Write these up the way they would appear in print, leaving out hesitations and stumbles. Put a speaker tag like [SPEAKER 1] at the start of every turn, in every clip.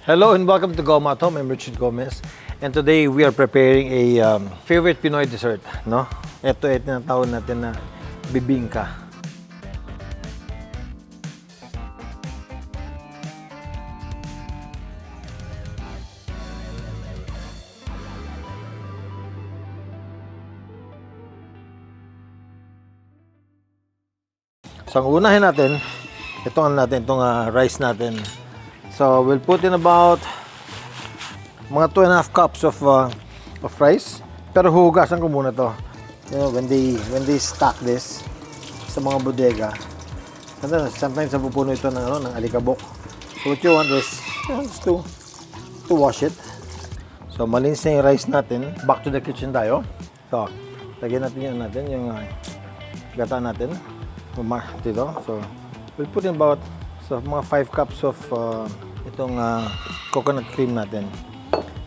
[SPEAKER 1] Hello and welcome to Goma at Home. I'm Richard Gomez. And today we are preparing a favorite Pinoy dessert, no? Ito ay tinatawag natin na bibingka. So ang unahin natin, itong rice natin. So we'll put in about mga 2.5 cups of rice. Pero huhugasan ko muna to. You know, when they stock this sa mga bodega, sometimes napupuno ito ng alikabok. So what you want is just to wash it. So malinis na yung rice natin. Back to the kitchen tayo. So lagyan natin yung gata natin. Dito. So we'll put in about mga 5 cups of itong coconut cream natin.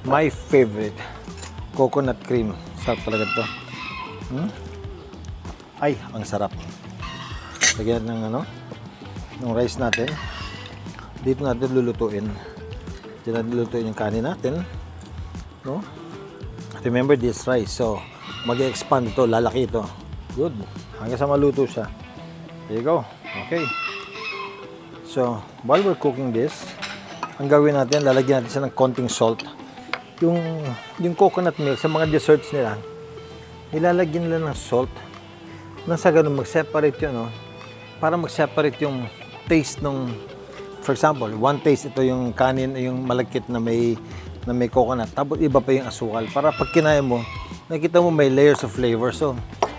[SPEAKER 1] My favorite coconut cream. Sarap talaga ito. Ay, ang sarap. Lagyan ng rice natin. Dito natin lulutuin. Dito natin lulutuin yung kanin natin. No? Remember this rice. So, mag-expand ito. Lalaki ito. Good. Hanggang sa maluto siya. There you go. Okay. So, while we're cooking this, ang gawin natin, lalagyan natin siya ng konting salt. Yung coconut milk, sa mga desserts nila, ilalagyan nila ng salt. Nang sa ganun, mag-separate yun, no? Para mag-separate yung taste ng, for example, one taste, ito yung kanin, yung malagkit na may coconut. Tapos iba pa yung asukal. Para pag kinaya mo, nakita mo may layers of flavor. So,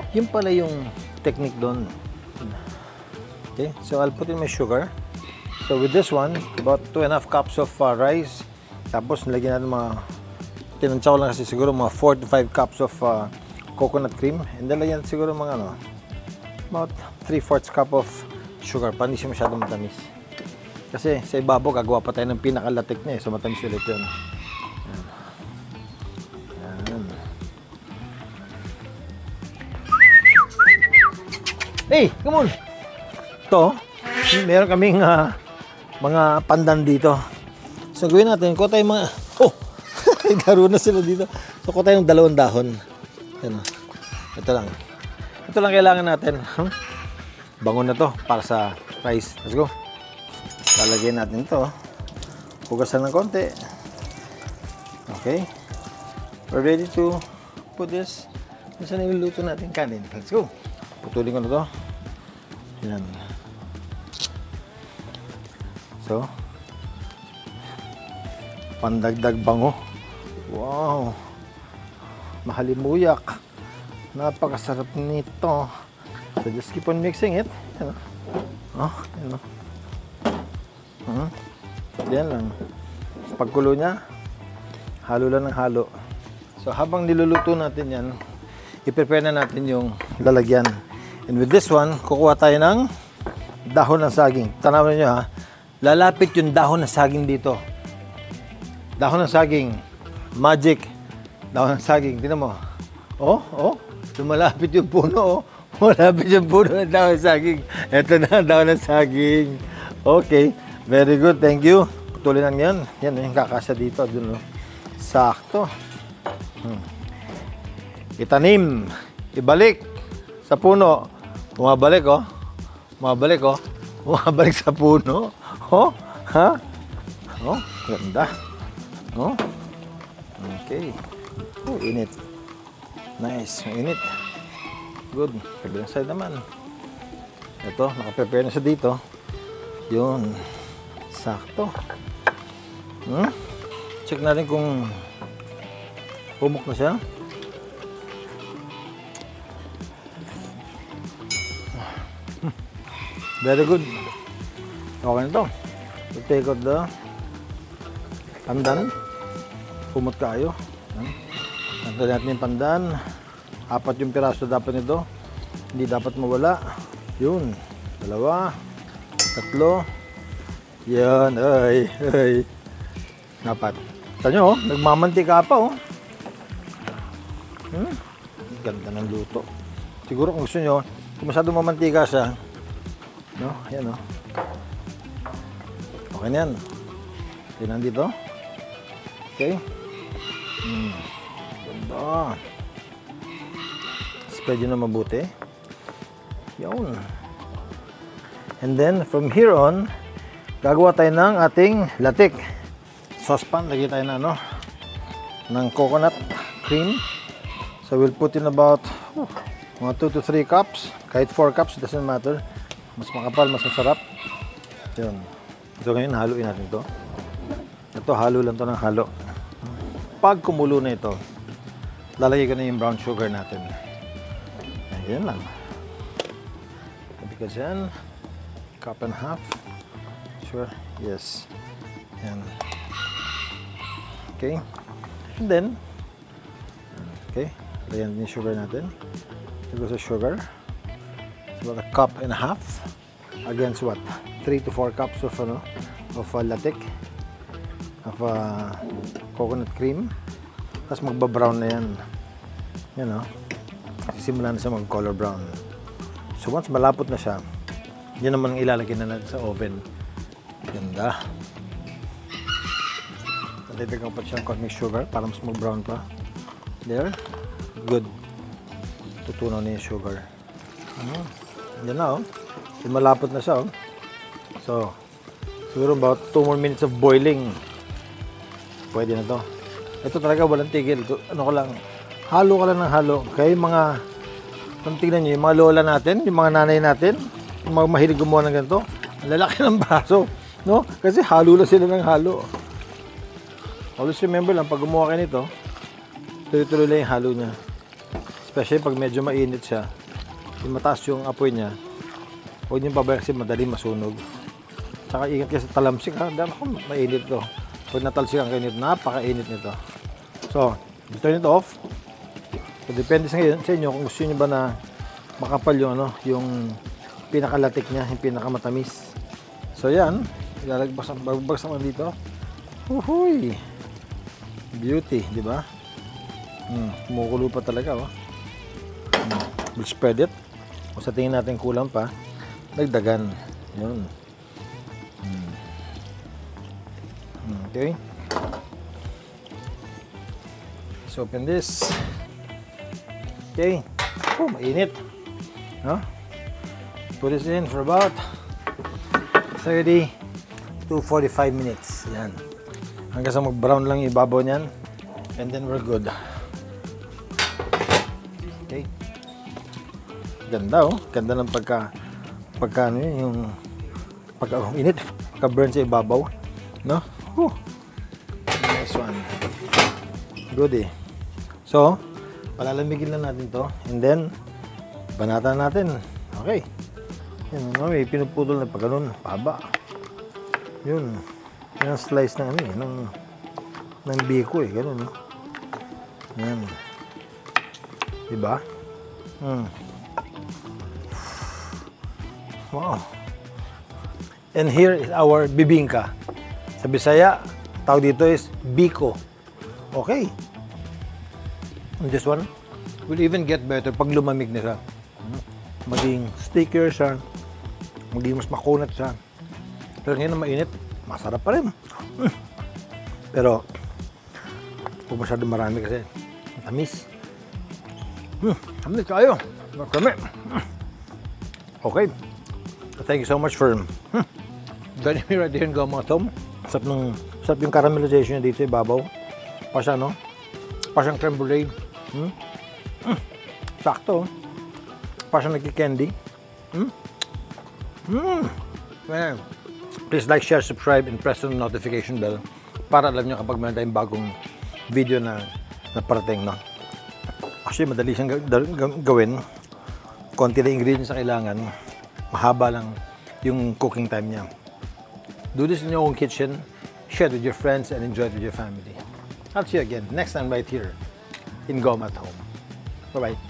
[SPEAKER 1] yun pala yung technique doon. Okay, so I'll put in my sugar. So with this one, about 2.5 cups of rice. Tapos nilagyan natin tinansya ko lang kasi siguro mga 4 to 5 cups of coconut cream. And then lagyan siguro mga about 3/4 cup of sugar para hindi siya masyadong matamis. Kasi sa ibabaw gagawa pa tayo ng pinakalatik niya, so matamis ulit yun. Yan. Hey, come on! Ito, meron kaming mga pandan dito. So gawin natin, kuha tayo mga, garo na sila dito. So kuha tayo ng 2 dahon. Yan o. Ito lang. Ito lang kailangan natin. Bango na to para sa rice. Let's go. Lalagyan natin ito. Hugasan ng konti. Okay. We're ready to put this. Saan na iluluto natin kanin? Let's go. Putulin ko na to. Yan. So, pandagdag bango. Wow! Mahalimuyak. Napakasarap nito. So, just keep on mixing it. Yan. Yan. Yan lang. Pagkulo niya, halo lang ng halo. So, habang niluluto natin yan, i-prepare na natin yung lalagyan. And with this one, kukuha tayo ng dahon ng saging. Tanawan niyo ha. Lalapit yung dahon ng saging dito. Dahon ng saging. Magic. Dahon ng saging. Tingnan mo. Lumalapit yung puno. Malapit yung puno ng dahon ng saging. Ito na, dahon ng saging. Okay. Very good. Thank you. Putulin lang yan. Yan yung kakasya dito. Dun, sakto. Itanim. Ibalik sa puno. Bumabalik, Bumabalik, Bumabalik sa puno. Ha? Ganda. Okay. Init. Nice. Init. Good. Kabilang side naman. Ito, nakaprepare na siya dito. Yun. Sakto. Check natin kung pumok na siya. Very good. Okay na ito. So take out the pandan. Pumot kayo. Tanggalin natin yung pandan. 4 yung piraso dapat nito. Hindi dapat mawala. Yun. 2. 3. Yan. Ay. 4. Ito nyo, nagmamantika pa, Ganda ng luto. Siguro kung gusto nyo, kung masyadong mamantika siya, no? Ayan, no? Okay na yan. Tingnan dito. Okay? Ganda. Spread yun na mabuti. Yun. And then, from here on, gagawa tayo ng ating latik. Saucepan, lagyan tayo na ng coconut cream. So, we'll put in about mga 2 to 3 cups. Kahit 4 cups, doesn't matter. Mas makapal, mas masarap. Yun. So, ngayon, haluin natin ito. Ito, halo lang to ng halo. Pag kumulo na ito, lalagay ko na yung brown sugar natin. Ayan lang. Because yan, cup and a half. Sure, yes. Yan. Okay. And then, okay, lagyan natin yung sugar natin. Ito sa sugar. It's about a cup and a half against what? 3 to 4 cups of latik. Of coconut cream. Tapos magba-brown na yan. Yan sisimula na siya mag-color brown. So once malapot na siya, yun naman ang ilalagay na natin sa oven. Ganda. Dagdagan pa siyang konting sugar para mas mag-brown pa. There. Good. Tutunaw na yung sugar. Yan na Yung malapot na siya So, siguro about 2 more minutes of boiling. Pwede na to. Ito talaga walang tigil. Ito, ko lang. Halo ka lang ng halo. Kaya yung mga, kung tignan nyo, yung mga lola natin, yung mga nanay natin, yung mga mahilig gumawa ng ganito, ang lalaki ng braso. No? Kasi halo lang sila ng halo. Always remember lang, pag gumawa kayo nito, tuloy-tuloy lang yung halo niya. Especially pag medyo mainit siya, yung mataas yung apoy niya, huwag niyong pabayaan kasi madali masunog. Tsaka ingat kayo sa talamsik dahil mainit to. Pag natalsikan kayo nito, napakainit nito. So, turn it off. So, depende sa inyo kung gusto niyo ba na makapal yung yung pinakalatik niya, yung pinakamatamis. So, yan. Ilalagbasan naman dito. Uhuy! Beauty, di ba? Kumukulo pa talaga, We'll spread it. Kung sa tingin natin kulang pa, dagdagan. Yun. Okay. Let's open this. Okay. Oh, mainit. Put this in for about 30 to 45 minutes. Yan. Hanggang sa mag-brown lang yung ibabaw niyan. And then we're good. Okay. Ganda Ganda ng init. Pagka-burn sa ibabaw. No? Nice one. Good So, palalamigin lang natin to. And then, banatan natin. Okay. Yan, may pinuputol na pag ganun. Paba. Yun. Yan ang slice ng ng biko ganun Yan. Diba? Wow. And here is our bibingka. Sa Bisaya, tawag dito is biko. Okay. And this one will even get better pag lumamig na siya. Maging stickier siya. Maging mas makunat siya. Pero ngayon na mainit, masarap pa rin. Pero, huwag masyadong marami kasi matamis. Hamlit tayo. Marami. Okay. Thank you so much for joining me right here in Goma Tom. Sarap yung caramelization niya dito sa ibabaw. Pa siya, Pa siyang creme brulee. Sakto. Pa siyang nagki-candy. Man. Please like, share, subscribe, and press the notification bell para alam nyo kapag meron tayong bagong video na parating, Actually, madali siyang gawin. Konti na ingredients na kailangan. Mahaba lang yung cooking time niya. Do this in your own kitchen, share it with your friends, and enjoy it with your family. I'll see you again next time right here in Goma at Home. Bye-bye.